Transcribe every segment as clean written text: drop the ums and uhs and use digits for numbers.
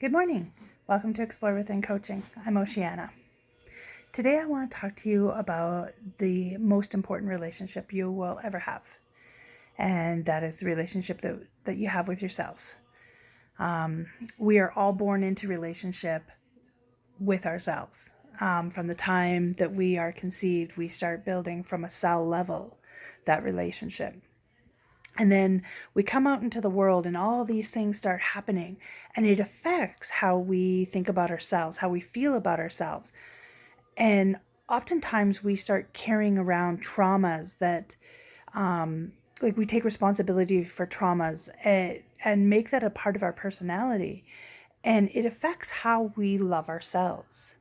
Good morning. Welcome to Explore Within Coaching. I'm Oceana. Today I want to talk to you about the most important relationship you will ever have. And that is the relationship that you have with yourself. We are all born into relationship with ourselves. From the time that we are conceived, we start building from a cell level that relationship. And then we come out into the world and all these things start happening, and it affects how we think about ourselves, how we feel about ourselves. And oftentimes we start carrying around traumas that, like we take responsibility for traumas and make that a part of our personality. And it affects how we love ourselves.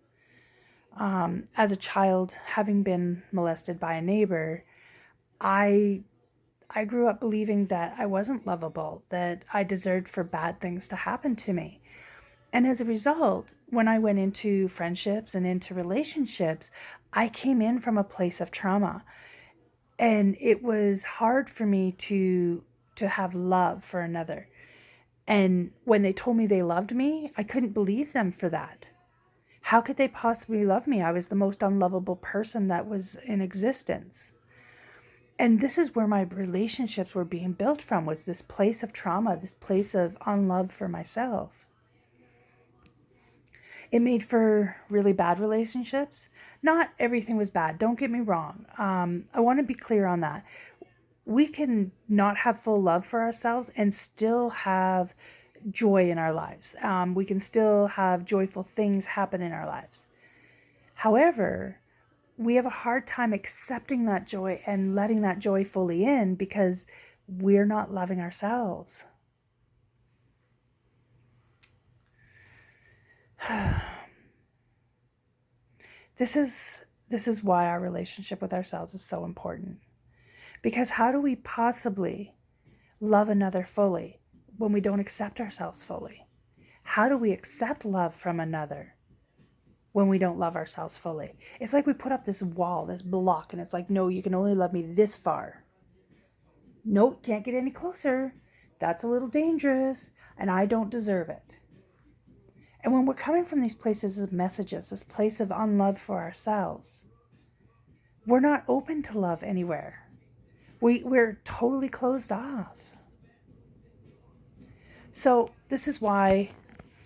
As a child, having been molested by a neighbor, I grew up believing that I wasn't lovable, that I deserved for bad things to happen to me. And as a result, when I went into friendships and into relationships, I came in from a place of trauma. And it was hard for me to have love for another. And when they told me they loved me, I couldn't believe them for that. How could they possibly love me? I was the most unlovable person that was in existence. And this is where my relationships were being built from, was this place of trauma, this place of unlove for myself. It made for really bad relationships. Not everything was bad, don't get me wrong. I want to be clear on that. We can not have full love for ourselves and still have joy in our lives. We can still have joyful things happen in our lives. However, we have a hard time accepting that joy and letting that joy fully in because we're not loving ourselves. This is why our relationship with ourselves is so important. Because how do we possibly love another fully when we don't accept ourselves fully? How do we accept love from another when we don't love ourselves fully? It's like we put up this wall, this block, and it's like, no, you can only love me this far. No, can't get any closer. That's a little dangerous, and I don't deserve it. And when we're coming from these places of messages, this place of unlove for ourselves, we're not open to love anywhere. We're totally closed off. So this is why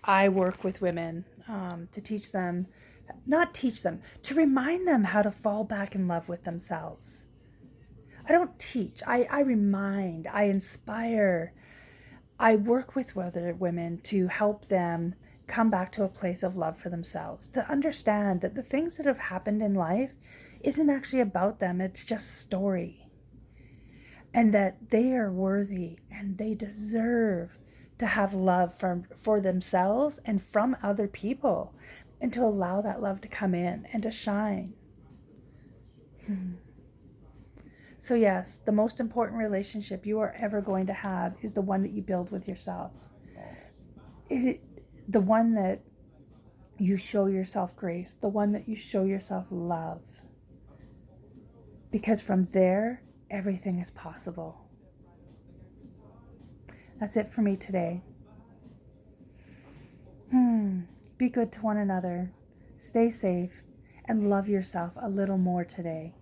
I work with women, to teach them, not teach them, to remind them how to fall back in love with themselves. I don't teach, I remind, I inspire. I work with other women to help them come back to a place of love for themselves, to understand that the things that have happened in life isn't actually about them, it's just story. And that they are worthy and they deserve to have love for themselves and from other people, and to allow that love to come in and to shine. So yes, the most important relationship you are ever going to have is the one that you build with yourself. The one that you show yourself grace, the one that you show yourself love. Because from there, everything is possible. That's it for me today. Be good to one another, stay safe, and love yourself a little more today.